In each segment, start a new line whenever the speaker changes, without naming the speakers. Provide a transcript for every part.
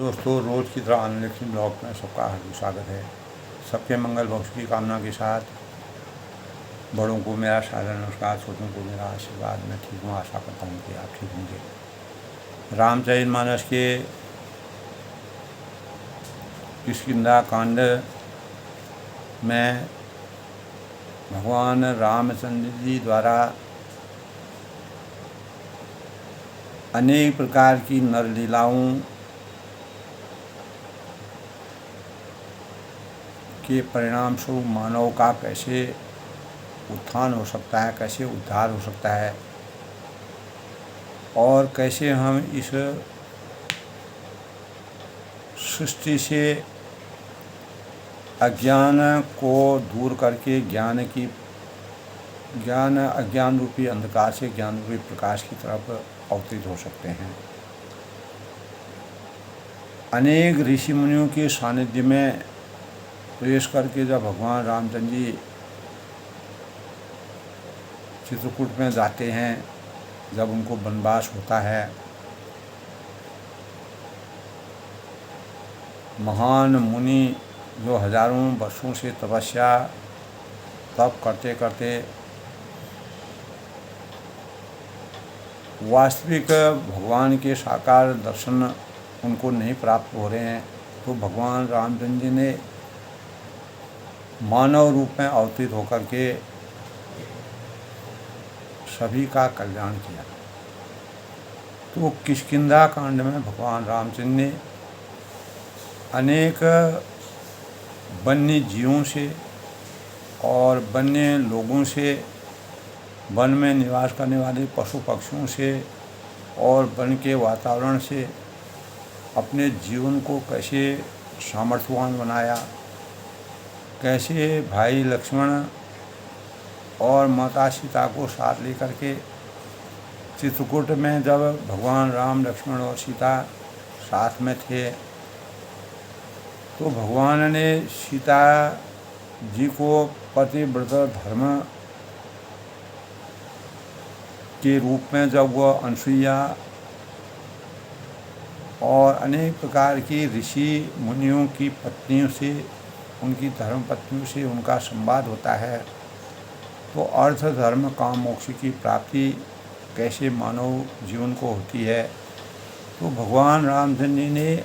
दोस्तों, रोज़ की तरह अनलिखित ब्लॉग में सबका हार्दिक स्वागत है। सबके मंगल भविष्य की कामना के साथ बड़ों को मेरा सादर नमस्कार, छोटों को मेरा आशीर्वाद। मैं ठीक हूँ, आशा करता हूँ कि आप ठीक होंगे। रामचरितमानस के किष्किंधा कांड में भगवान रामचंद्र जी द्वारा अनेक प्रकार की नरलीलाओं के परिणाम स्वरूप मानव का कैसे उत्थान हो सकता है, कैसे उद्धार हो सकता है और कैसे हम इस सृष्टि से अज्ञान को दूर करके अज्ञान रूपी अंधकार से ज्ञान रूपी प्रकाश की तरफ अवतरित हो सकते हैं। अनेक ऋषि मुनियों के सानिध्य में प्रवेश करके जब भगवान रामचंद्र जी चित्रकूट में जाते हैं, जब उनको वनवास होता है, महान मुनि जो हजारों वर्षों से तपस्या तप करते करते वास्तविक भगवान के साकार दर्शन उनको नहीं प्राप्त हो रहे हैं, तो भगवान रामचंद्र जी ने मानव रूप में अवतरित होकर के सभी का कल्याण किया। तो किष्किंधा कांड में भगवान रामचंद्र ने अनेक वन्य जीवों से और वन्य लोगों से, वन में निवास करने वाले पशु पक्षियों से और वन के वातावरण से अपने जीवन को कैसे सामर्थ्यवान बनाया, कैसे भाई लक्ष्मण और माता सीता को साथ लेकर के चित्रकूट में जब भगवान राम, लक्ष्मण और सीता साथ में थे, तो भगवान ने सीता जी को पतिव्रत धर्म के रूप में जब वह अनसुईया और अनेक प्रकार की ऋषि मुनियों की पत्नियों से, उनकी धर्म पत्नियों से उनका संवाद होता है, तो अर्थ धर्म काम मोक्ष की प्राप्ति कैसे मानव जीवन को होती है। तो भगवान रामचंद्र जी ने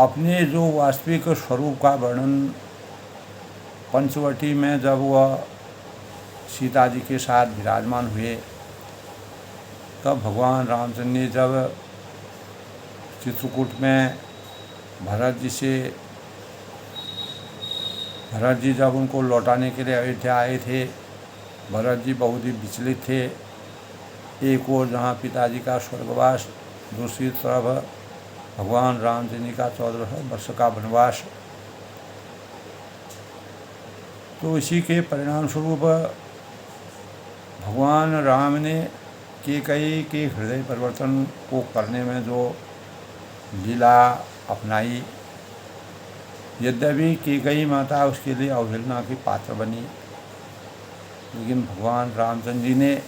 अपने जो वास्तविक स्वरूप का वर्णन पंचवटी में जब वह सीता जी के साथ विराजमान हुए, तब भगवान रामचंद्र ने जब चित्रकूट में भरत जी जब उनको लौटाने के लिए अयोध्या आए थे, भरत जी बहुत ही विचलित थे। एक ओर जहाँ पिताजी का स्वर्गवास, दूसरी तरफ भगवान रामचंद्र जी का 14 वर्ष का वनवास। तो इसी के परिणाम स्वरूप भगवान राम ने कैकेयी के हृदय परिवर्तन को करने में जो लीला अपनाई, यद्यपि कैकेयी माता उसके लिए अवहेलना की पात्र बनी, लेकिन भगवान रामचंद्र जी ने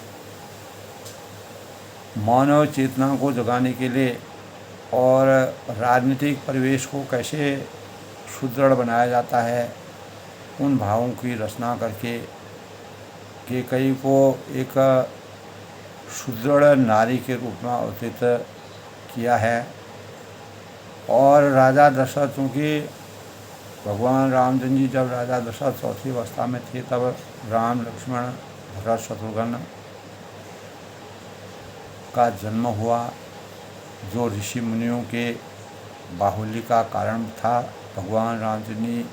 मानव चेतना को जगाने के लिए और राजनीतिक परिवेश को कैसे सुदृढ़ बनाया जाता है, उन भावों की रचना करके कैकेयी को एक सुदृढ़ नारी के रूप में अवतरित किया है। और राजा दशरथ, चूँकि भगवान रामचंद्र जी जब राजा दशरथ चौथी अवस्था में थे, तब राम, लक्ष्मण, भरत, शत्रुघ्न का जन्म हुआ, जो ऋषि मुनियों के बाहुल्य का कारण था। भगवान रामचंद्र जी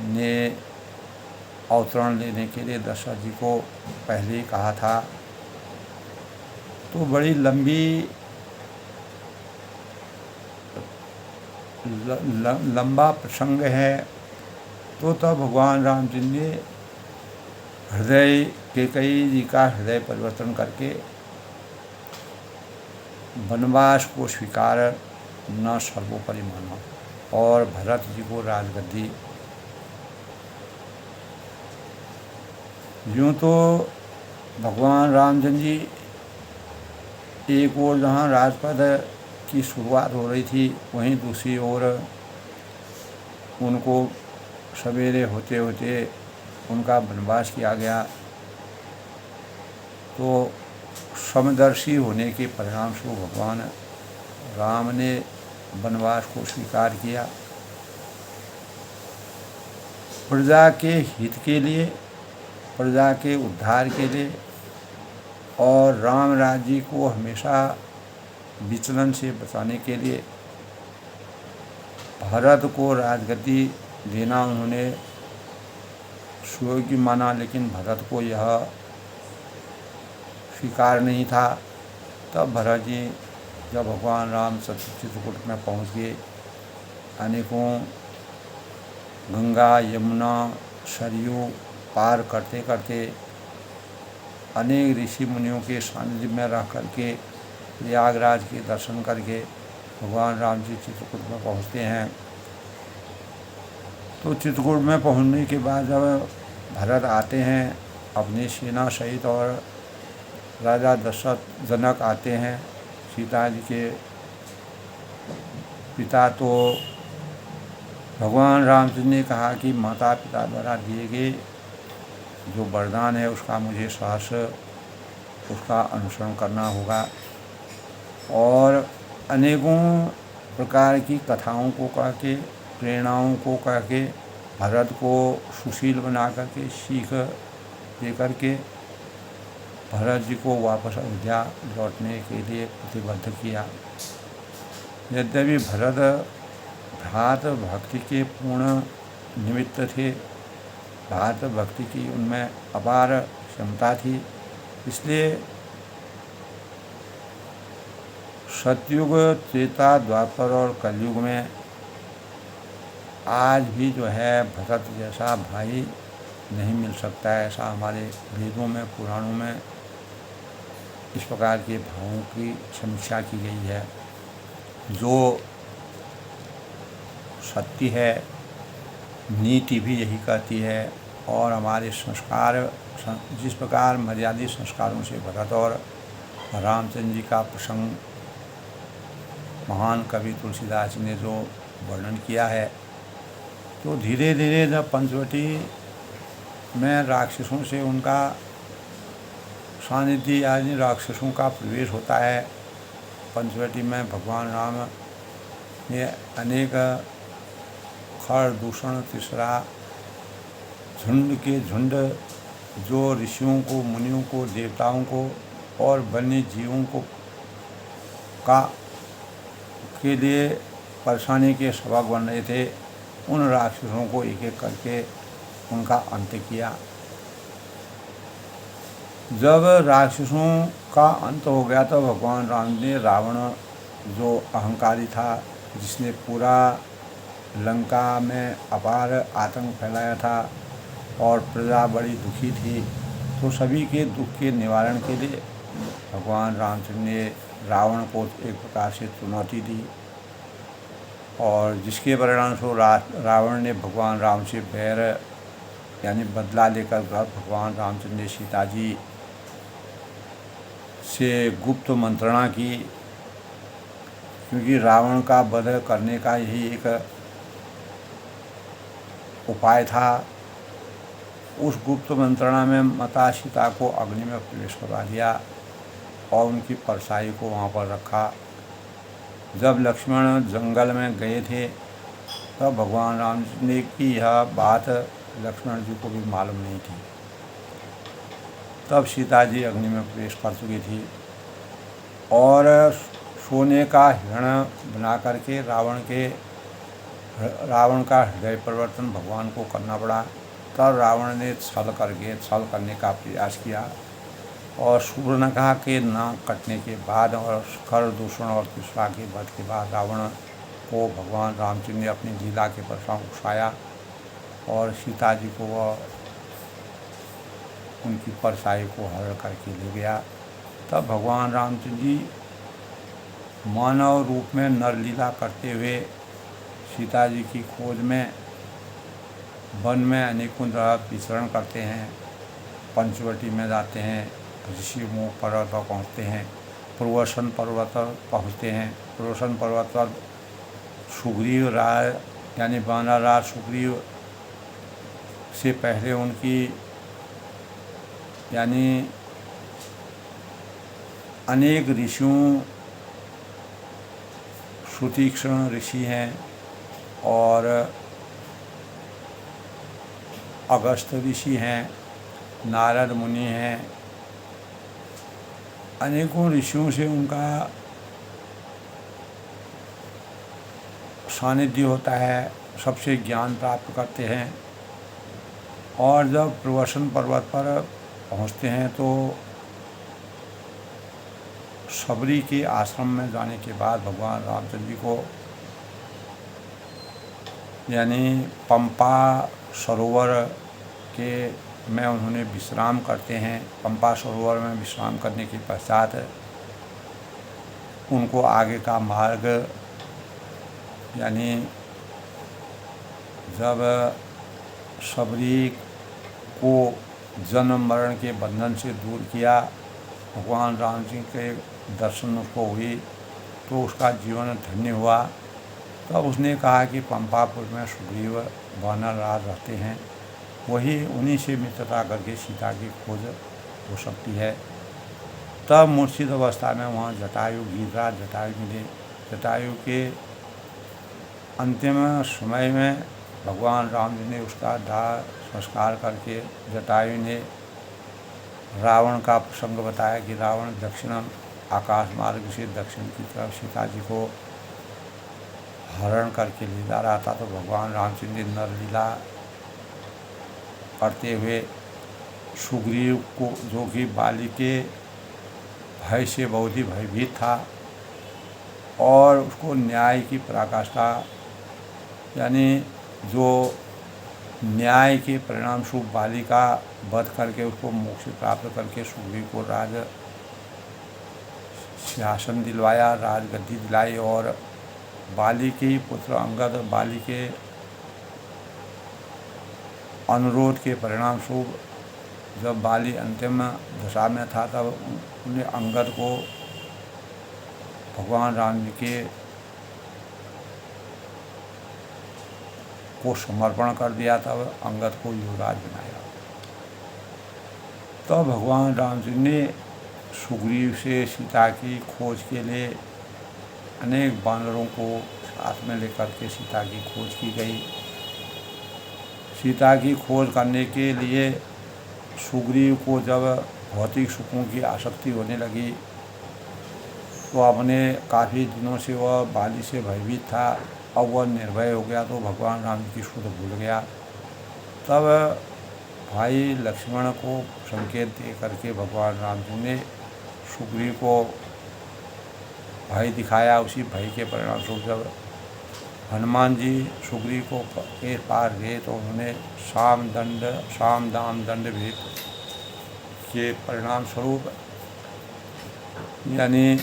ने अवतरण लेने के लिए दशरथ जी को पहले ही कहा था। तो बड़ी लंबा प्रसंग है। तो तब भगवान रामचंद्र ने कैकेयी जी का हृदय परिवर्तन करके वनवास को स्वीकार न सर्वोपरि माना और भरत जी को राजगद्दी। यूँ तो भगवान रामचंद्र जी एक ओर जहाँ राजपद की शुरुआत हो रही थी, वहीं दूसरी ओर उनको सवेरे होते होते उनका वनवास किया गया। तो समदर्शी होने के परिणाम स्वरूप भगवान राम ने वनवास को स्वीकार किया। प्रजा के हित के लिए, प्रजा के उद्धार के लिए और राम राज्य को हमेशा विचलन से बचाने के लिए भरत को राजगद्दी देना उन्होंने सुयोग्य माना, लेकिन भरत को यह स्वीकार नहीं था। तब भरत जी जब भगवान राम चित्रकूट में पहुंच गए, अनेकों गंगा यमुना सरयू पार करते करते अनेक ऋषि मुनियों के सानिध्य में रह करके प्रयागराज के दर्शन करके भगवान राम जी चित्रकूट में पहुंचते हैं। तो चित्रकूट में पहुंचने के बाद जब भरत आते हैं अपनी सेना सहित और राजा दशरथ जनक आते हैं, सीता जी के पिता, तो भगवान रामचंद्र ने कहा कि माता पिता द्वारा दिए गए जो वरदान है उसका मुझे सहर्ष उसका अनुसरण करना होगा और अनेकों प्रकार की कथाओं को कह के, प्रेरणाओं को कह के भरत को सुशील बना करके सीख दे करके भरत जी को वापस अयोध्या लौटने के लिए प्रतिबद्ध किया। यद्यपि भरत भ्रात भक्ति के पूर्ण निमित्त थे, भ्रात भक्ति की उनमें अपार क्षमता थी, इसलिए सतयुग, त्रेता, द्वापर और कलयुग में आज भी जो है भरत जैसा भाई नहीं मिल सकता है। ऐसा हमारे वेदों में, पुराणों में इस प्रकार के भावों की समीक्षा की गई है। जो सत्य है, नीति भी यही कहती है और हमारे संस्कार जिस प्रकार मर्यादित संस्कारों से भरत और रामचंद्र जी का प्रसंग महान कवि तुलसीदास ने जो वर्णन किया है, तो धीरे धीरे जब पंचवटी में राक्षसों से उनका सानिध्य यानी राक्षसों का प्रवेश होता है, पंचवटी में भगवान राम ने अनेक खर दूषण तीसरा झुंड के झुंड जो ऋषियों को, मुनियों को, देवताओं को और वन्य जीवों को के लिए परेशानी के सबक बन रहे थे, उन राक्षसों को एक एक करके उनका अंत किया। जब राक्षसों का अंत हो गया तो भगवान राम ने रावण जो अहंकारी था, जिसने पूरा लंका में अपार आतंक फैलाया था और प्रजा बड़ी दुखी थी, तो सभी के दुख के निवारण के लिए भगवान रामचंद्र ने रावण को एक प्रकार से चुनौती दी और जिसके परिणाम स्वरूप रावण ने भगवान राम से बैर यानी बदला लेकर भगवान रामचंद्र ने सीता जी से गुप्त मंत्रणा की, क्योंकि रावण का वध करने का यही एक उपाय था। उस गुप्त मंत्रणा में माता सीता को अग्नि में प्रवेश करवा दिया और उनकी परछाई को वहाँ पर रखा। जब लक्ष्मण जंगल में गए थे तब भगवान राम ने की यह बात लक्ष्मण जी को भी मालूम नहीं थी। तब सीता जी अग्नि में प्रवेश कर चुकी थी और सोने का हिरण बना करके रावण का हृदय परिवर्तन भगवान को करना पड़ा। तब रावण ने छल करने का प्रयास किया और सूर्पनखा के नाक कटने के बाद और खर दूषण और तीसरा के वध के बाद रावण को भगवान रामचंद्र ने अपनी लीला के प्रसंग उकसाया और सीता जी को वह उनकी परछाई को हरण करके ले गया। तब भगवान रामचंद्र जी मानव रूप में नरलीला करते हुए सीता जी की खोज में वन में अनेकों जगह विचरण करते हैं, पंचवटी में जाते हैं, ऋषि मुख पर्वत पर पहुँचते हैं, पूर्वसन पर्वत पर पहुँचते हैं, पुरुषन पर्वत पर सुग्रीव राय यानी वानर राज सुग्रीव से पहले उनकी यानी अनेक ऋषियों, सुतीक्ष्ण ऋषि हैं और अगस्त्य ऋषि हैं, नारद मुनि हैं, अनेकों ऋषियों से उनका सानिध्य होता है, सबसे ज्ञान प्राप्त करते हैं। और जब प्रवसन पर्वत पर पहुंचते हैं तो सबरी के आश्रम में जाने के बाद भगवान रामचंद्र जी को यानी पंपा सरोवर के में उन्होंने विश्राम करते हैं। पंपा सरोवर में विश्राम करने के पश्चात उनको आगे का मार्ग यानी जब सबरी को जन्म मरण के बंधन से दूर किया, भगवान राम जी के दर्शन उसको हुई तो उसका जीवन धन्य हुआ। तब उसने कहा कि पंपापुर में सुग्रीव वानर राज रहते हैं, वही उन्हीं से मित्रता करके सीता की खोज हो सकती है। तब मूर्छित अवस्था में वहाँ जटायु, गिरिराज जटायु मिले। जटायु के अंतिम समय में भगवान राम जी ने उसका दाह संस्कार करके जटायु ने रावण का प्रसंग बताया कि रावण दक्षिण आकाश मार्ग से दक्षिण की तरफ सीता जी को हरण करके ले जा रहा था। तो भगवान रामचंद्र जी नरलीला करते हुए सुग्रीव को, जो कि बाली के भय से बहुत ही भयभीत था और उसको न्याय की पराकाष्ठा यानी जो न्याय के परिणाम स्वरूप बाली का वध करके उसको मोक्ष प्राप्त करके सुग्रीव को राज सिंहासन दिलवाया, राजगद्दी दिलाई। और बाली के ही पुत्र अंगद बाली के अनुरोध के परिणाम स्वरूप जब बाली अंतिम दशा में था तब उन्हें अंगद को भगवान राम जी के को समर्पण कर दिया, तब अंगद को युवराज बनाया। तब भगवान राम जी ने सुग्रीव से सीता की खोज के लिए अनेक वानरों को साथ में लेकर के सीता की खोज की गई। सीता की खोज करने के लिए सुग्रीव को जब भौतिक सुखों की आसक्ति होने लगी तो अपने काफ़ी दिनों से वह बाली से भयभीत था, अब वह निर्भय हो गया तो भगवान राम जी की सुध भूल गया। तब भाई लक्ष्मण को संकेत दे करके भगवान राम जी ने सुग्रीव को भय दिखाया। उसी भय के परिणाम स्वरूप जब हनुमान जी सुग्रीव को के पार गए तो उन्होंने साम दाम दंड भेद के परिणाम स्वरूप यानी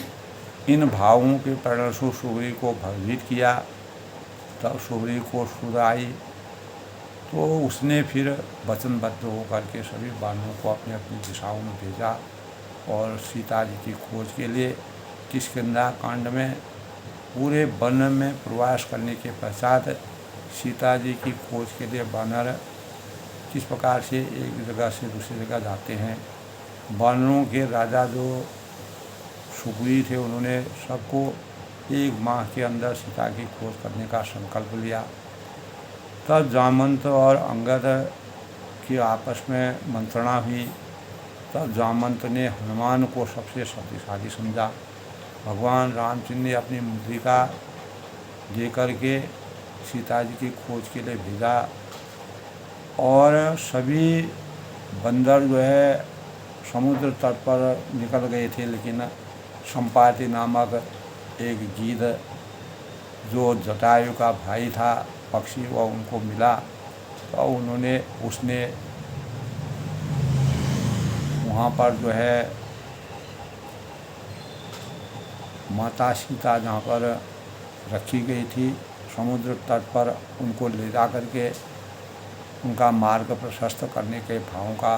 इन भावों के परिणाम स्वरूप सुग्रीव को भयभीत किया। तब सुग्रीव को सुध आई तो उसने फिर वचनबद्ध होकर के सभी वानरों को अपनी अपनी दिशाओं में भेजा और सीता जी की खोज के लिए किष्किंधा कांड में पूरे वन में प्रवास करने के पश्चात सीता जी की खोज के लिए वानर किस प्रकार से एक जगह से दूसरी जगह जाते हैं। वानरों के राजा जो सुग्रीव थे उन्होंने सबको एक माह के अंदर सीता की खोज करने का संकल्प लिया। तब जामवंत और अंगद की आपस में मंत्रणा हुई। तब जामवंत ने हनुमान को सबसे शक्तिशाली समझा। भगवान रामचंद्र ने अपनी मुद्रिका दे करके सीता जी की खोज के लिए भेजा और सभी बंदर जो है समुद्र तट पर निकल गए थे, लेकिन संपाति नामक एक गीध जो जटायु का भाई था पक्षी, वह उनको मिला तो उसने वहाँ पर जो है माता सीता जहाँ पर रखी गई थी समुद्र तट पर उनको ले जा करके उनका मार्ग प्रशस्त करने के भावों का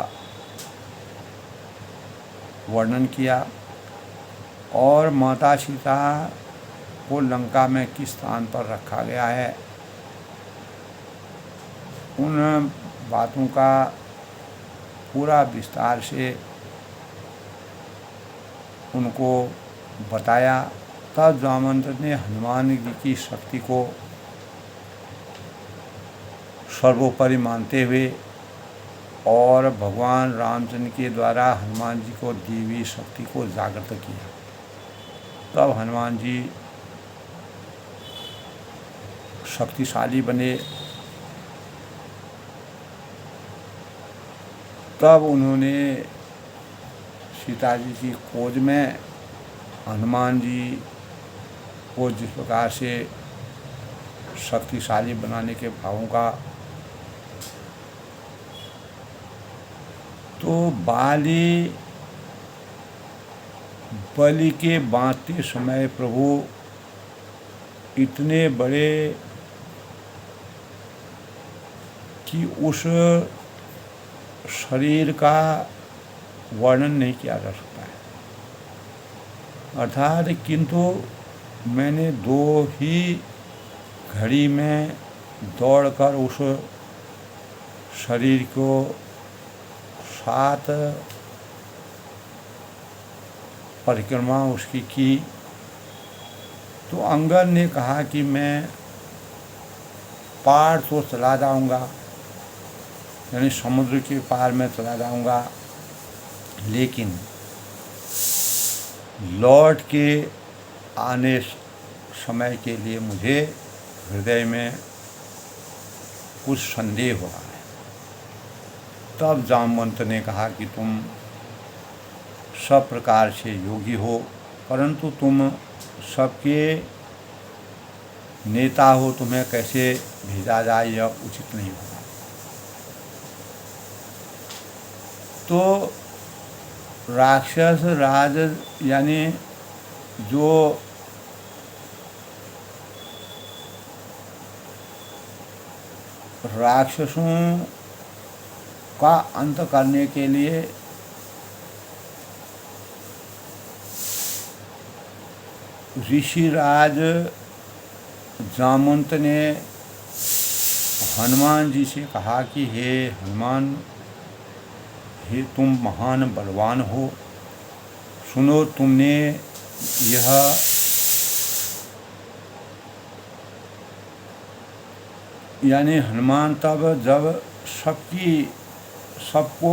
वर्णन किया। और माता सीता को लंका में किस स्थान पर रखा गया है, उन बातों का पूरा विस्तार से उनको बताया। तब जामवंत ने हनुमान जी की शक्ति को सर्वोपरि मानते हुए और भगवान रामचंद्र के द्वारा हनुमान जी को दी हुई शक्ति को जागृत किया। तब हनुमान जी शक्तिशाली बने। तब उन्होंने सीता जी की खोज में हनुमान जी को जिस प्रकार से शक्तिशाली बनाने के भावों का, तो बलि के बांटते समय प्रभु इतने बड़े कि उस शरीर का वर्णन नहीं किया जा सकता है। अर्थात किंतु मैंने 2 ही घड़ी में दौड़कर उस शरीर को 7 परिक्रमा उसकी की। तो अंगद ने कहा कि मैं पार तो चला जाऊंगा, यानी समुद्र के पार में चला जाऊंगा, लेकिन लौट के आने समय के लिए मुझे हृदय में कुछ संदेह हो रहा है। तब जामवंत ने कहा कि तुम सब प्रकार से योगी हो, परंतु तुम सबके नेता हो, तुम्हें कैसे भेजा जाए यह उचित नहीं होगा। तो राक्षस राज यानी जो राक्षसों का अंत करने के लिए ऋषिराज जामवंत ने हनुमान जी से कहा कि हे हनुमान, हे तुम महान बलवान हो, सुनो तुमने यह यानी हनुमान तब जब सबको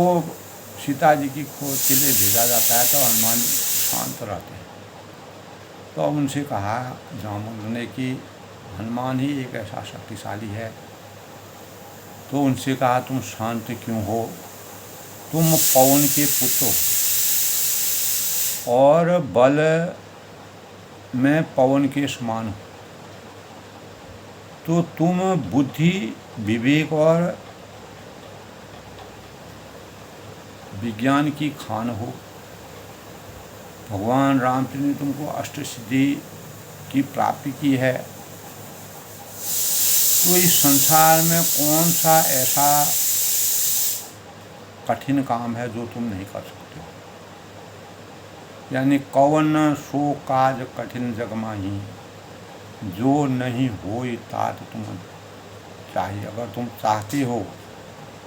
सीता जी की खोज के लिए भेजा जाता है तो हनुमान शांत रहते हैं। तो उनसे कहा जामवंत ने कि हनुमान ही एक ऐसा शक्तिशाली है। तो उनसे कहा तुम शांत क्यों हो, तुम पवन के पुत्र हो और बल में पवन के समान हो, तो तुम बुद्धि विवेक और विज्ञान की खान हो। भगवान रामचंद्र ने तुमको अष्ट सिद्धि की प्राप्ति की है, तो इस संसार में कौन सा ऐसा कठिन काम है जो तुम नहीं कर सकते हो। यानी कवन सो काज कठिन जग माही, जो नहीं होई तात तुम चाहिए। अगर तुम चाहते हो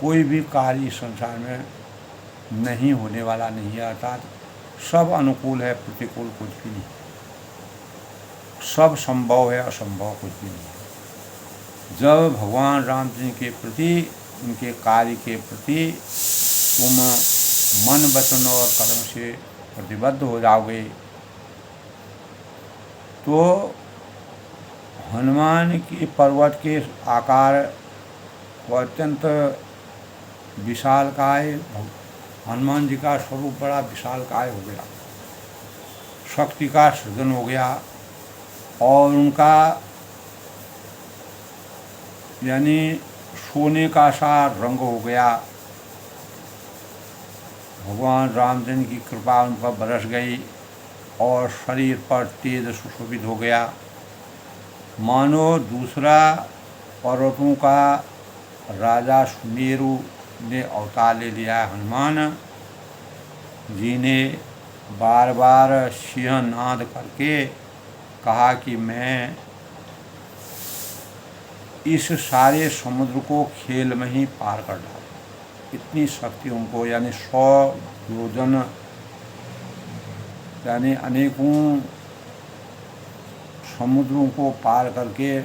कोई भी कार्य संसार में नहीं होने वाला नहीं है, अर्थात सब अनुकूल है, प्रतिकूल कुछ भी नहीं, सब संभव है, असंभव कुछ भी नहीं। जब भगवान राम जी के प्रति, उनके कार्य के प्रति तुम मन वचन और कर्म से प्रतिबद्ध हो जाओगे, तो हनुमान की पर्वत के आकार वो अत्यंत विशालकाय, हनुमान जी का स्वरूप बड़ा विशालकाय हो गया, शक्ति का सृजन हो गया और उनका यानी सोने का सा रंग हो गया। भगवान रामचंद्र की कृपा उन पर बरस गई और शरीर पर तेज सुशोभित हो गया, मानो दूसरा पर्वतों का राजा सुमेरु ने अवतार ले लिया। हनुमान जी ने बार बार सिंहनाद करके कहा कि मैं इस सारे समुद्र को खेल में ही पार कर डालूं। इतनी शक्ति उनको, यानी 100 योजन, यानी अनेकों समुद्रों को पार करके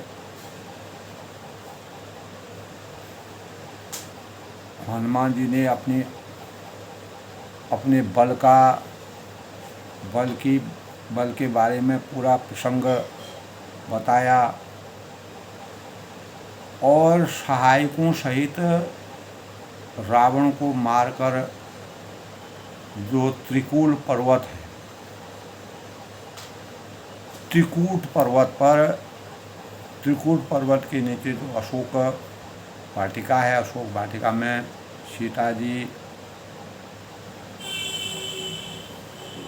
हनुमान जी ने अपने बल के बारे में पूरा प्रसंग बताया और सहायकों सहित रावण को मारकर जो त्रिकूट पर्वत के नीचे जो अशोक वाटिका है, अशोक वाटिका में सीता जी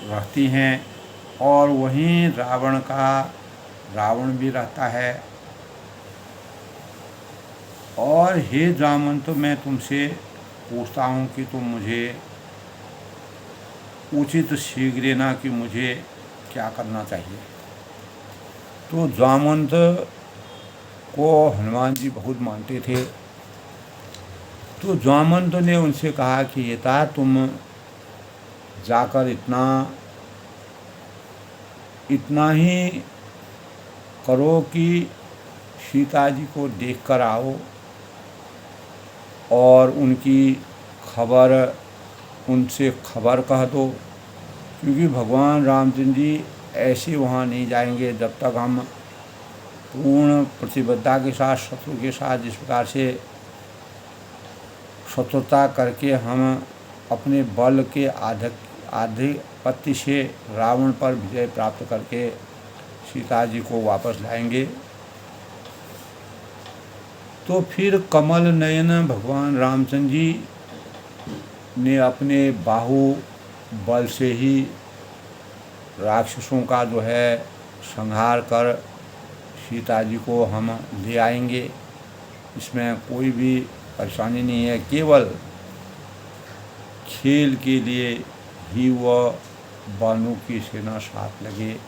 रहती हैं और वहीं रावण भी रहता है। और हे जामवंत, मैं तुमसे पूछता हूँ कि तुम मुझे उचित सीख देना कि मुझे क्या करना चाहिए। तो जामवंत को हनुमान जी बहुत मानते थे। तो जामवंत ने उनसे कहा कि येता, तुम जाकर इतना ही करो कि सीता जी को देख कर आओ और उनसे खबर कह दो, क्योंकि भगवान रामचंद्र जी ऐसे वहाँ नहीं जाएंगे जब तक हम पूर्ण प्रतिबद्धता के साथ, शत्रु के साथ जिस प्रकार से शत्रुता करके हम अपने बल के आधिपत्य से रावण पर विजय प्राप्त करके सीता जी को वापस लाएंगे। तो फिर कमल नयन भगवान रामचंद्र जी ने अपने बाहुबल से ही राक्षसों का जो है संहार कर सीता जी को हम ले आएंगे। इसमें कोई भी परेशानी नहीं है, केवल खेल के लिए ही वह बानों की सेना साथ लगे।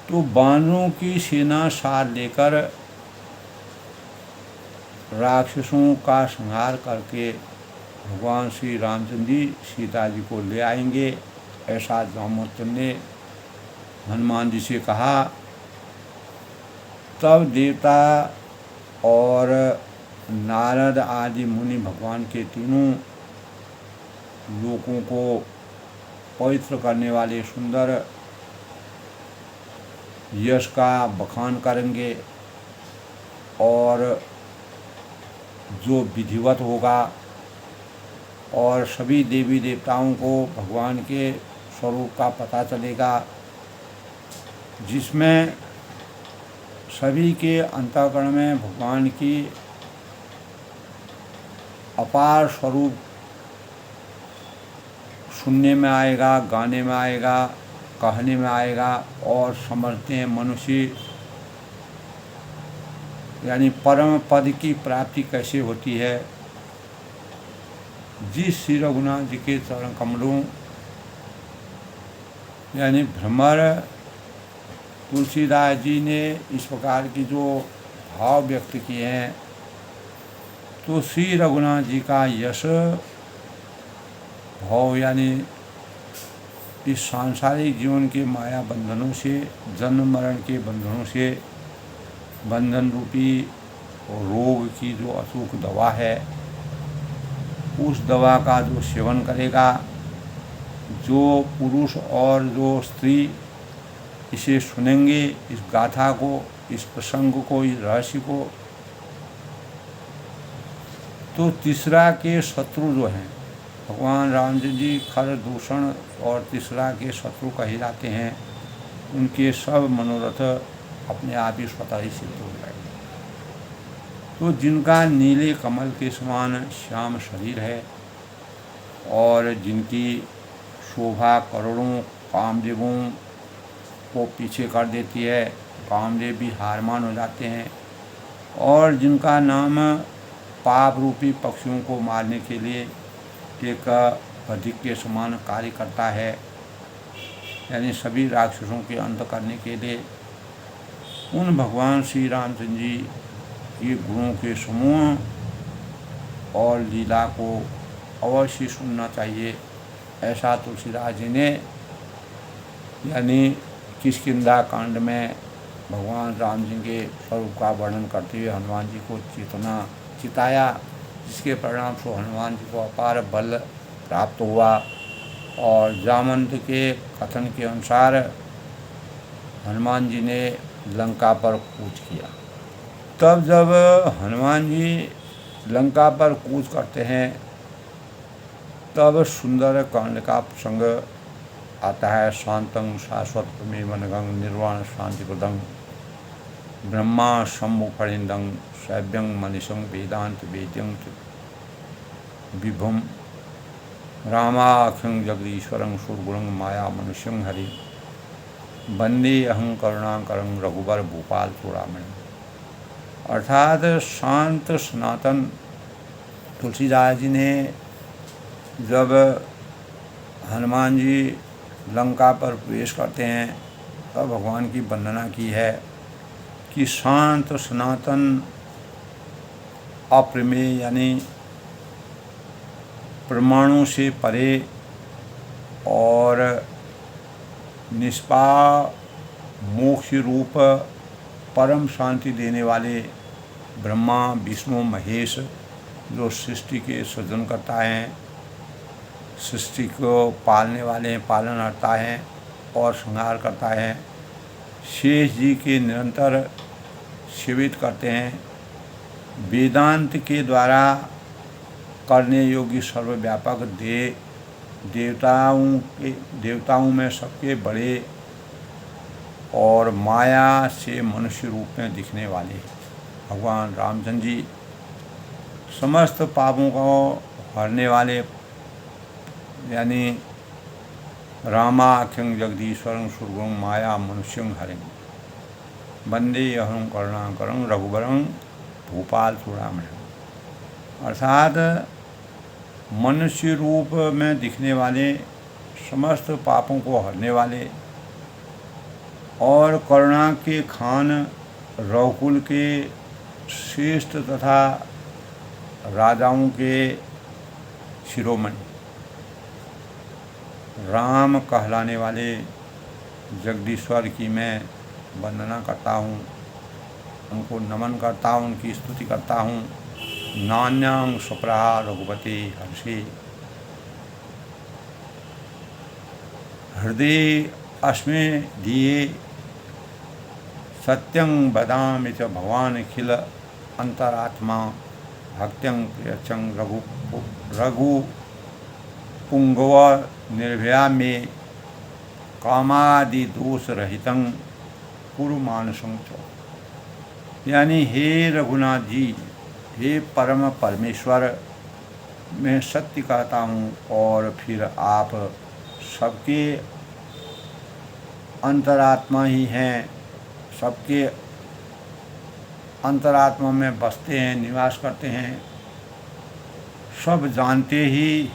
तो बानों की सेना साथ लेकर राक्षसों का संहार करके भगवान श्री रामचंद्र जी सीता जी को ले आएंगे, ऐसा जामवंत ने हनुमान जी से कहा। तब देवता और नारद आदि मुनि भगवान के तीनों लोकों को पवित्र करने वाले सुंदर यश का बखान करेंगे और जो विधिवत होगा और सभी देवी देवताओं को भगवान के स्वरूप का पता चलेगा, जिसमें सभी के अंतःकरण में भगवान की अपार स्वरूप सुनने में आएगा, गाने में आएगा, कहने में आएगा। और समझते हैं मनुष्य यानी परम पद की प्राप्ति कैसे होती है। जिस श्री रघुनाथ जी के चरण कमलों यानी भ्रमर तुलसीदास जी ने इस प्रकार की जो भाव व्यक्त किए हैं, तो श्री रघुनाथ जी का यश भाव यानी इस सांसारिक जीवन के माया बंधनों से, जन्म मरण के बंधनों से, बंधन रूपी रोग की जो अचूक दवा है, उस दवा का जो सेवन करेगा, जो पुरुष और जो स्त्री इसे सुनेंगे, इस गाथा को, इस प्रसंग को, इस रहस्य को, तो तीसरा के शत्रु जो हैं भगवान रामचंद्र जी खर दूषण और तीसरा के शत्रु कहे जाते हैं, उनके सब मनोरथ अपने आप ही स्वतः ही सिद्ध हो जाएंगे। तो जिनका नीले कमल के समान श्याम शरीर है और जिनकी शोभा करोड़ों कामदेवों को पीछे कर देती है, कामदेव भी हारमान हो जाते हैं, और जिनका नाम पाप रूपी पक्षियों को मारने के लिए एक बधिक के समान कार्य करता है, यानी सभी राक्षसों के अंत करने के लिए उन भगवान श्री रामचंद्र जी के गुणों के समूह और लीला को अवश्य सुनना चाहिए। ऐसा तुलसीदास जी ने यानी किष्किंधा कांड में भगवान राम जी के स्वरूप का वर्णन करते हुए हनुमान जी को चिताया, जिसके परिणाम से हनुमान जी को अपार बल प्राप्त हुआ। और जामवंत के कथन के अनुसार हनुमान जी ने लंका पर कूच किया। तब जब हनुमान जी लंका पर कूच करते हैं तब सुंदर कांड का प्रसंग आता है। शांतं शाश्वत में मनगं निर्वाण शांति प्रदं ब्रह्मा शंभु फणिंदं सैभ्यं मनीषं वेदांत वेद्यं विभुम रामाख्यं जगदीश्वरं सुरगुणं माया मनुष्यं हरि वंदे अहं करुणाकरं रघुबर भूपाल चूड़ामणि। अर्थात शांत सनातन तुलसीदास जी ने जब हनुमान जी लंका पर प्रवेश करते हैं तब भगवान की वंदना की है कि शांत सनातन अप्रमेय यानी परमाणु से परे और निष्पा मोक्ष रूप परम शांति देने वाले ब्रह्मा विष्णु महेश जो सृष्टि के सृजन करता है, सृष्टि को पालने वाले हैं, पालनकर्ता हैं और श्रृंगार करता है, शेष जी के निरंतर सेवित करते हैं। वेदांत के द्वारा करने योग्य सर्वव्यापक देवताओं में सबके बड़े और माया से मनुष्य रूप में दिखने वाले भगवान रामचंद्र जी समस्त पापों को हरने वाले यानी रामाख्यं जगदीश्वरं सुरगुणं माया मनुष्यं हरिं वंदे अहं करुणाकरं रघुबरं भूपाल चूड़ामणि। अर्थात मनुष्य रूप में दिखने वाले समस्त पापों को हरने वाले और करुणा के खान रघुकुल के श्रेष्ठ तथा राजाओं के शिरोमणि राम कहलाने वाले जगदीश्वर की मैं वंदना करता हूँ, उनको नमन करता हूँ, उनकी स्तुति करता हूँ। नान्यां सुप्रहा रघुपति हर्षि हृदय अस्मे दिए सत्यं वदामि च भगवान खिल अंतरात्मा भक्त्यं प्रियचं रघु पुंगव निर्भया में कामादि दोष रहितं कुरु मानसं च। यानी हे रघुनाथ जी, हे परम परमेश्वर, मैं सत्य कहता हूँ और फिर आप सबके अंतरात्मा ही हैं, सबके अंतरात्मा में बसते हैं, निवास करते हैं, सब जानते ही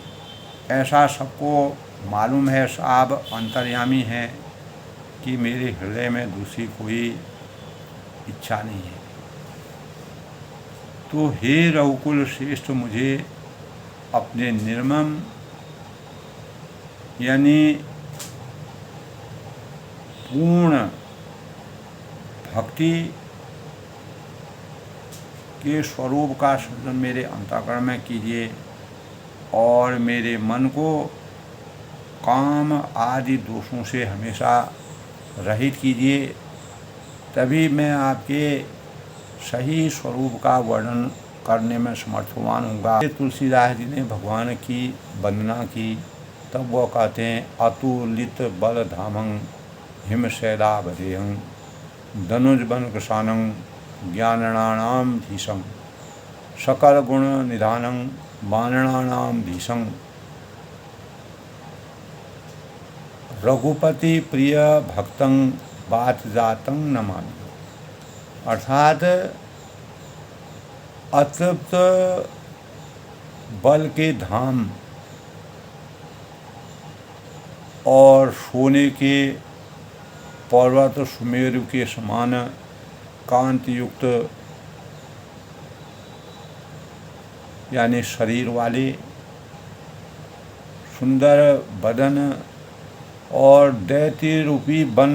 ऐसा सबको मालूम है, सब अंतर्यामी हैं कि मेरे हृदय में दूसरी कोई इच्छा नहीं है। तो हे रघुकुल श्रेष्ठ, मुझे अपने निर्मम यानी पूर्ण भक्ति के स्वरूप का सृजन मेरे अंतःकरण में कीजिए और मेरे मन को काम आदि दोषों से हमेशा रहित कीजिए, तभी मैं आपके सही स्वरूप का वर्णन करने में समर्थवान होगा। तुलसीदास जी ने भगवान की वंदना की, तब वो कहते हैं अतुलित बल धामं हिमशैलावदेहं धनुज बन कृशानं ज्ञानणानां धीशं सकल गुण निधानं बाणणानां धीशं रघुपति प्रिय भक्तं बात जातं नमामि। अर्थात अतृप्त बल के धाम और सोने के पर्वत सुमेरु के समान कांति युक्त यानी शरीर वाले, सुंदर बदन और दैत्य रूपी वन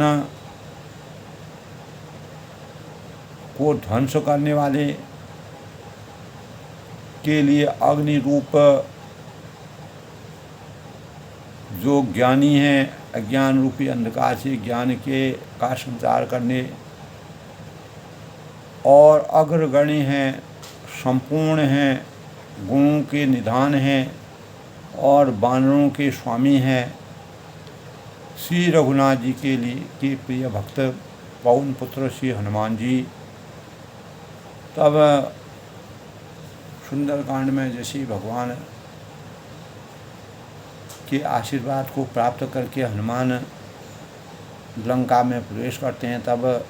को ध्वंस करने वाले के लिए अग्नि रूप जो ज्ञानी हैं, अज्ञान रूपी अंधकार से ज्ञान के का संचार करने और अग्रगण्य हैं, संपूर्ण हैं, गुणों के निधान हैं और वानरों के स्वामी हैं, श्री रघुनाथ जी के लिए के प्रिय भक्त पवन पुत्र श्री हनुमान जी। तब सुंदरकांड में जैसे भगवान के आशीर्वाद को प्राप्त करके हनुमान लंका में प्रवेश करते हैं, तब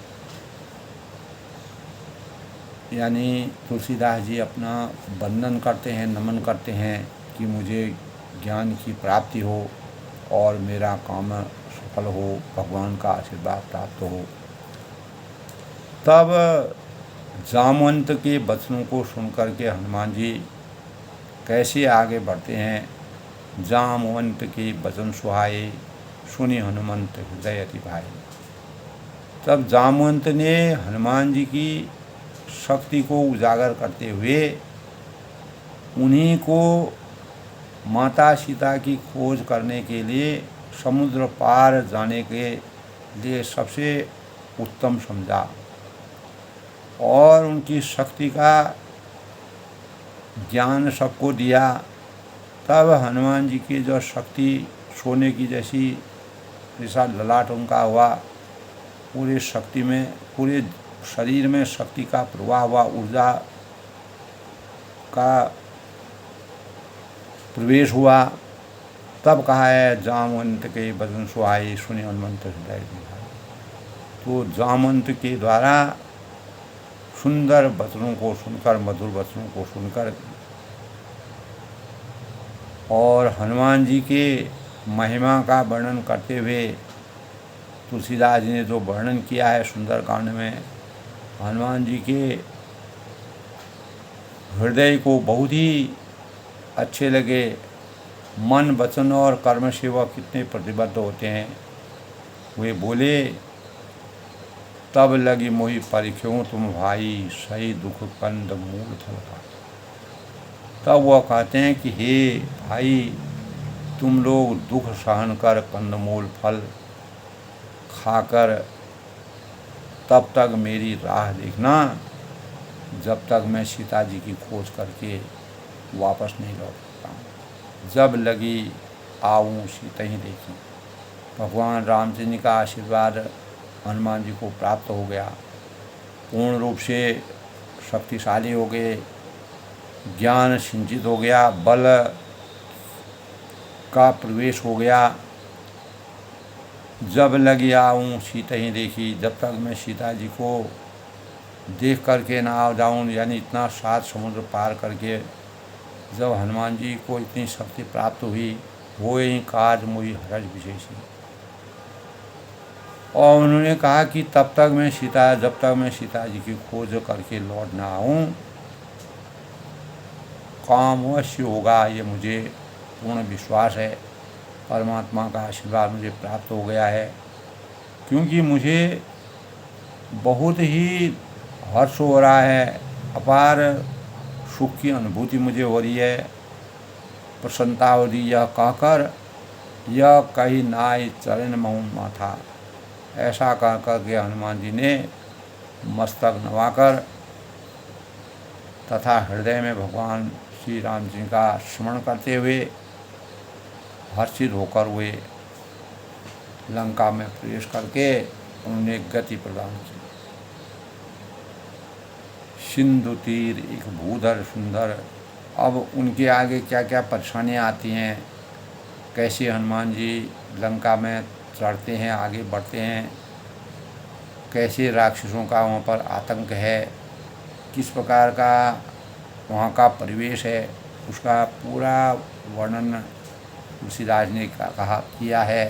यानी तुलसीदास जी अपना वंदन करते हैं, नमन करते हैं कि मुझे ज्ञान की प्राप्ति हो और मेरा काम सफल हो, भगवान का आशीर्वाद प्राप्त हो। तब जामवंत के वचनों को सुनकर के हनुमान जी कैसे आगे बढ़ते हैं। जामवंत के वचन सुहाए, सुनि हनुमंत हृदय अति भाई। तब जामवंत ने हनुमान जी की शक्ति को उजागर करते हुए उन्हीं को माता सीता की खोज करने के लिए समुद्र पार जाने के लिए सबसे उत्तम समझा और उनकी शक्ति का ज्ञान सबको दिया। तब हनुमान जी की जो शक्ति सोने की जैसी जैसा ललाट उनका हुआ, पूरे शक्ति में, पूरे शरीर में शक्ति का प्रवाह हुआ, ऊर्जा का प्रवेश हुआ। तब कहा है जामवंत के वचन सुहाए, सुनि हनुमंत हृदय भाई। तो जामवंत के द्वारा सुंदर वचनों को सुनकर, मधुर वचनों को सुनकर और हनुमान जी के महिमा का वर्णन करते हुए तुलसीदास जी ने जो वर्णन किया है सुंदरकांड में, हनुमान जी के हृदय को बहुत ही अच्छे लगे। मन, वचन और कर्म से वह कितने प्रतिबद्ध होते हैं। वे बोले, तब लगी मोहि परिख्यों तुम भाई, सही दुख कंद मूल फल का। तब वह कहते हैं कि हे भाई, तुम लोग दुख सहन कर कंदमूल फल खाकर तब तक मेरी राह देखना, जब तक मैं सीता जी की खोज करके वापस नहीं लौट सकता हूँ। जब लगी आऊँ सीता ही देखी। भगवान रामचंद्र का आशीर्वाद हनुमान जी को प्राप्त हो गया, पूर्ण रूप से शक्तिशाली हो गए, ज्ञान सिंचित हो गया, बल का प्रवेश हो गया। जब लगी आऊँ सीता ही देखी, जब तक मैं सीता जी को देख करके ना आ जाऊँ, यानी इतना 7 समुद्र पार करके जब हनुमान जी को इतनी शक्ति प्राप्त हुई, वो ही काज मोहि हरज विशेषी। और उन्होंने कहा कि जब तक मैं सीता जी की खोज करके लौट ना आऊँ, काम अवश्य होगा, ये मुझे पूर्ण विश्वास है। परमात्मा का आशीर्वाद मुझे प्राप्त हो गया है, क्योंकि मुझे बहुत ही हर्ष हो रहा है, अपार सुख की अनुभूति मुझे हो रही है, प्रसन्नता हो रही। यह कहकर यह कही नाई चरण महु माथा, ऐसा कहकर के हनुमान जी ने मस्तक नवाकर तथा हृदय में भगवान श्री राम जी का स्मरण करते हुए हर्षित होकर वे लंका में प्रवेश करके उन्होंने गति प्रदान की। सिंधु तीर एक भूधर सुंदर। अब उनके आगे क्या क्या परेशानियाँ आती हैं, कैसे हनुमान जी लंका में चढ़ते हैं, आगे बढ़ते हैं, कैसे राक्षसों का वहाँ पर आतंक है, किस प्रकार का वहाँ का परिवेश है, उसका पूरा वर्णन तुलसीदास ने किया है।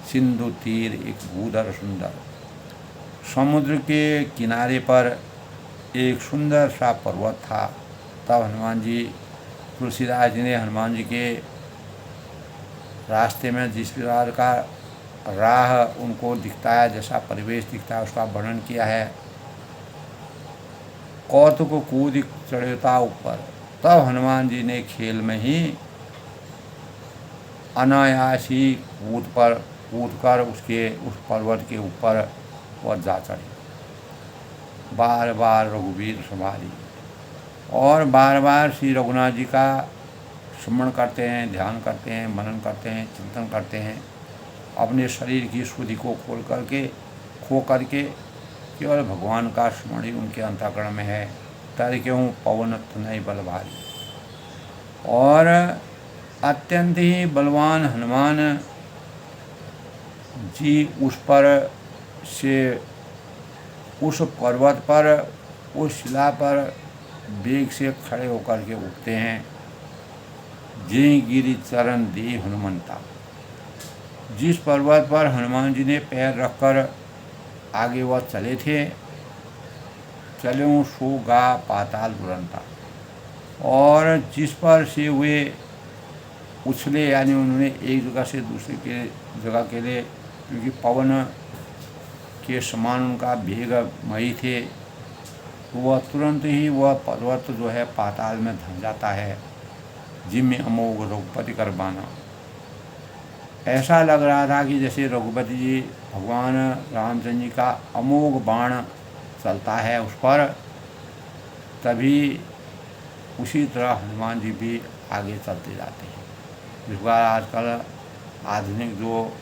सिंधु तीर एक भूधर सुंदर। समुद्र के किनारे पर एक सुंदर सा पर्वत था। तब हनुमान जी, तुलसीदास जी ने हनुमान जी के रास्ते में जिस प्रकार का राह उनको दिखता है, जैसा परिवेश दिखता है, उसका वर्णन किया है। कौतुक कूद चढ़ता ऊपर। तब हनुमान जी ने खेल में ही अनायास ही कूद कर उस पर्वत के ऊपर वह जा चढ़े। बार बार रघुवीर संभाली, और बार बार श्री रघुनाथ जी का स्मरण करते हैं, ध्यान करते हैं, मनन करते हैं, चिंतन करते हैं। अपने शरीर की शुद्धि को खो करके केवल भगवान का स्मरण ही उनके अंतःकरण में है। तर क्यों पवन तनय बल भारी। और अत्यंत ही बलवान हनुमान जी उस पर्वत पर, उस शिला पर वेग से खड़े होकर के उठते हैं। जय गिरि चरण दे हनुमंता। जिस पर्वत पर हनुमान जी ने पैर रखकर आगे वह चले थे, चले सो गा पाताल बुरंता। और जिस पर से वे उछले, यानी उन्होंने एक जगह से दूसरी जगह के लिए, क्योंकि पवन के समान उनका वेगमयी थे, तो वह तुरंत ही वह पर्वत जो है पाताल में धंस जाता है। जिम्मे अमोघ रघुपति कर बाना। ऐसा लग रहा था कि जैसे रघुपति जी, भगवान रामचंद्र जी का अमोघ बाण चलता है उस पर, तभी उसी तरह हनुमान जी भी आगे चलते जाते हैं। इस बार आजकल आधुनिक जो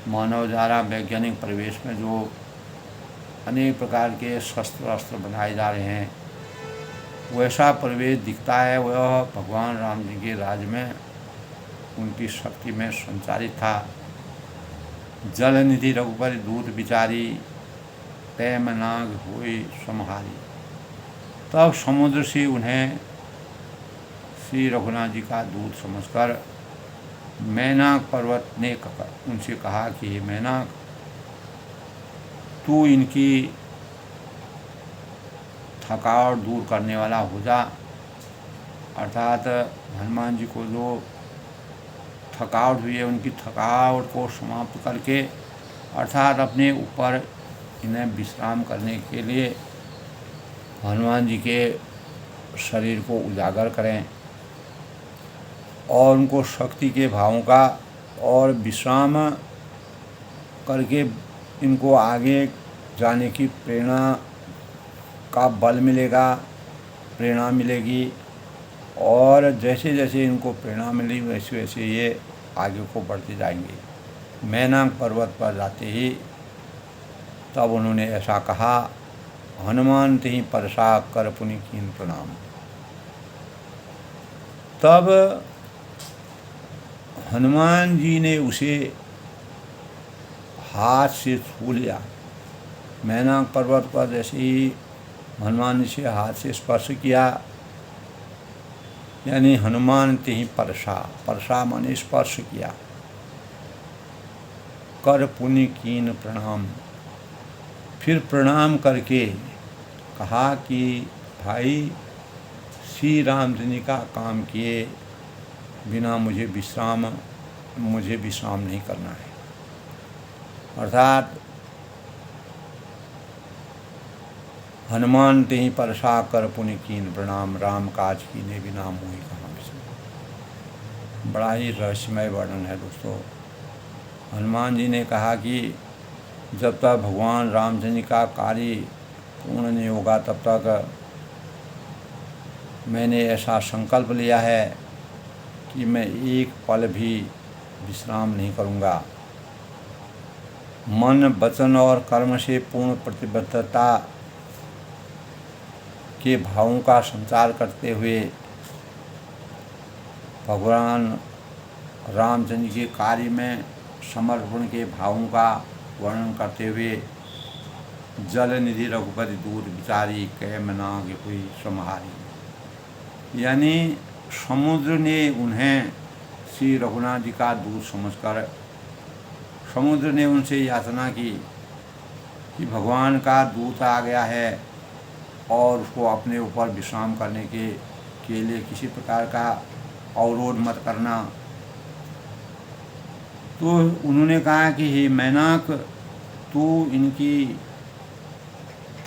मानव द्वारा वैज्ञानिक परिवेश में जो अनेक प्रकार के शस्त्र अस्त्र बनाए जा रहे हैं, वैसा परिवेश दिखता है। वह भगवान राम जी के राज में उनकी शक्ति में संचारित था। जल निधि रघुपति दूत बिचारी, तैम नाग हुई समहारी। तब समुद्र से उन्हें श्री रघुनाथ जी का दूत समझकर मैनाक पर्वत ने उनसे कहा कि मैनाक, तू इनकी थकावट दूर करने वाला हो जा। अर्थात हनुमान जी को जो थकावट हुई है, उनकी थकावट को समाप्त करके, अर्थात अपने ऊपर इन्हें विश्राम करने के लिए हनुमान जी के शरीर को उजागर करें और उनको शक्ति के भावों का और विश्राम करके इनको आगे जाने की प्रेरणा का बल मिलेगा, प्रेरणा मिलेगी। और जैसे जैसे इनको प्रेरणा मिली, वैसे वैसे ये आगे को बढ़ते जाएंगे। मैनाक पर्वत पर जाते ही तब उन्होंने ऐसा कहा, हनुमान तिहि परसा कर पुनि कीन प्रणाम। तब हनुमान जी ने उसे हाथ से छू लिया। मैनाक पर्वत पर जैसे ही हनुमान जी से हाथ से स्पर्श किया, यानी हनुमान तिहि परसा, परसा माने स्पर्श किया। कर पुनि कीन प्रणाम, फिर प्रणाम करके कहा कि भाई, श्री रामचंद्र जी का काम किए बिना मुझे विश्राम नहीं करना है। अर्थात हनुमान तिहि परसा कर पुनि कीन प्रणाम, राम काज कीने बिना मोहि कहाँ विश्राम। बड़ा ही रहस्यमय वर्णन है दोस्तों। हनुमान जी ने कहा कि जब तक भगवान रामचंद्र का कार्य पूर्ण नहीं होगा, तब तक मैंने ऐसा संकल्प लिया है कि मैं एक पल भी विश्राम नहीं करूँगा। मन, वचन और कर्म से पूर्ण प्रतिबद्धता के भावों का संचार करते हुए भगवान रामचंद्र के कार्य में समर्पण के भावों का वर्णन करते हुए जल निधि रघुपति दूत बिचारी कैम नाग हुई समहारी। यानी समुद्र ने उन्हें श्री रघुनाथ जी का दूत समझकर समुद्र ने उनसे याचना की कि भगवान का दूत आ गया है और उसको अपने ऊपर विश्राम करने के लिए किसी प्रकार का अवरोध मत करना। तो उन्होंने कहा कि हे मैनाक, तू इनकी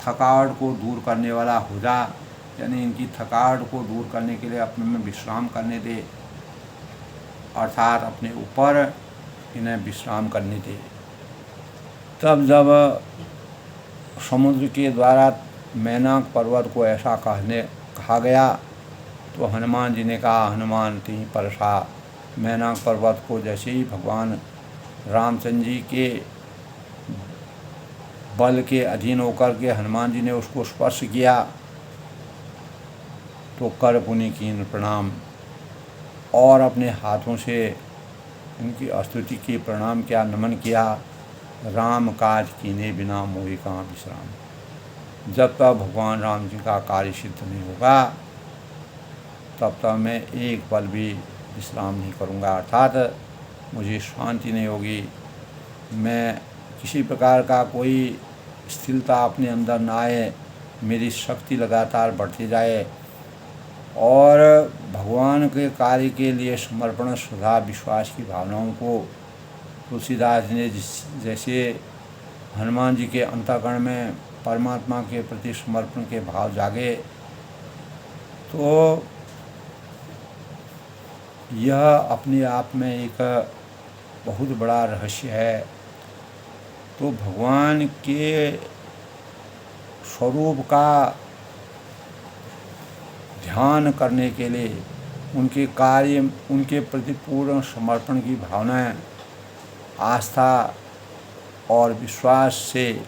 थकावट को दूर करने वाला हो जा, यानी इनकी थकावट को दूर करने के लिए अपने में विश्राम करने दे, अर्थात अपने ऊपर इन्हें विश्राम करने दे। तब जब समुद्र के द्वारा मैनाक पर्वत को ऐसा कहा गया तो हनुमान जी ने कहा, हनुमान तीन परसा। मैनाक पर्वत को जैसे ही भगवान रामचंद्र जी के बल के अधीन होकर के हनुमान जी ने उसको स्पर्श किया तो कर पुनि कीन प्रणाम, और अपने हाथों से उनकी स्तुति की, प्रणाम किया, नमन किया। राम काज कीने बिना मोहि कहाँ विश्राम। जब तक भगवान राम जी का कार्य सिद्ध नहीं होगा तब तक मैं एक पल भी विश्राम नहीं करूँगा, अर्थात मुझे शांति नहीं होगी। मैं किसी प्रकार का कोई स्थिरता अपने अंदर ना आए, मेरी शक्ति लगातार बढ़ती जाए और भगवान के कार्य के लिए समर्पण, श्रद्धा, विश्वास की भावनाओं को तुलसीदास ने जैसे हनुमान जी के अंतःकरण में परमात्मा के प्रति समर्पण के भाव जागे, तो यह अपने आप में एक बहुत बड़ा रहस्य है। तो भगवान के स्वरूप का ध्यान करने के लिए, उनके कार्य, उनके प्रति पूर्ण समर्पण की भावनाएं, आस्था और विश्वास से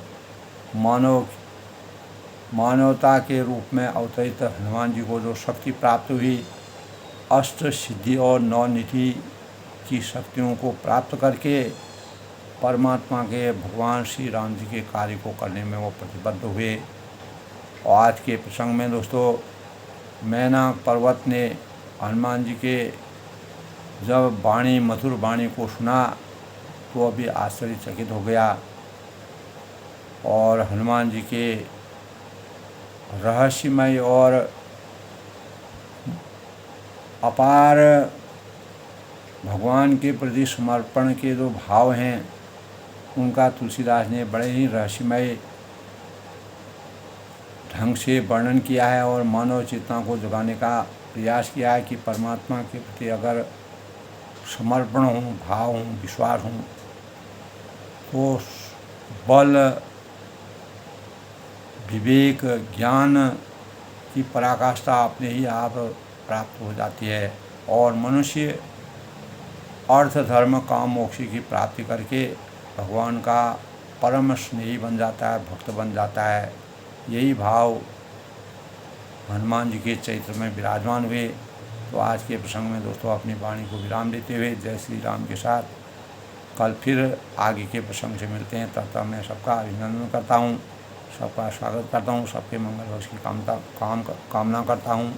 मानवता के रूप में अवतरित हनुमान जी को जो शक्ति प्राप्त हुई, अष्ट सिद्धि और नौ निधि की शक्तियों को प्राप्त करके परमात्मा के भगवान श्री राम जी के कार्य को करने में वो प्रतिबद्ध हुए। और आज के प्रसंग में दोस्तों, मैनाक पर्वत ने हनुमान जी के जब वाणी, मधुर वाणी को सुना तो अभी आश्चर्यचकित हो गया और हनुमान जी के रहस्यमय और अपार भगवान के प्रति समर्पण के जो भाव हैं उनका तुलसीदास ने बड़े ही रहस्यमय ढंग से वर्णन किया है और मानव चेतना को जगाने का प्रयास किया है कि परमात्मा के प्रति अगर समर्पण हो, भाव हो, विश्वास हो तो बल, विवेक, ज्ञान की पराकाष्ठा अपने ही आप प्राप्त हो जाती है और मनुष्य अर्थ, धर्म, काम, मोक्ष की प्राप्ति करके भगवान का परम स्नेही बन जाता है, भक्त बन जाता है। यही भाव हनुमान जी के चरित्र में विराजमान हुए। तो आज के प्रसंग में दोस्तों अपनी वाणी को विराम देते हुए जय श्री राम के साथ कल फिर आगे के प्रसंग से मिलते हैं। तब तक मैं सबका अभिनंदन करता हूँ, सबका स्वागत करता हूँ, सबके मंगल भविष्य की कामना करता हूँ।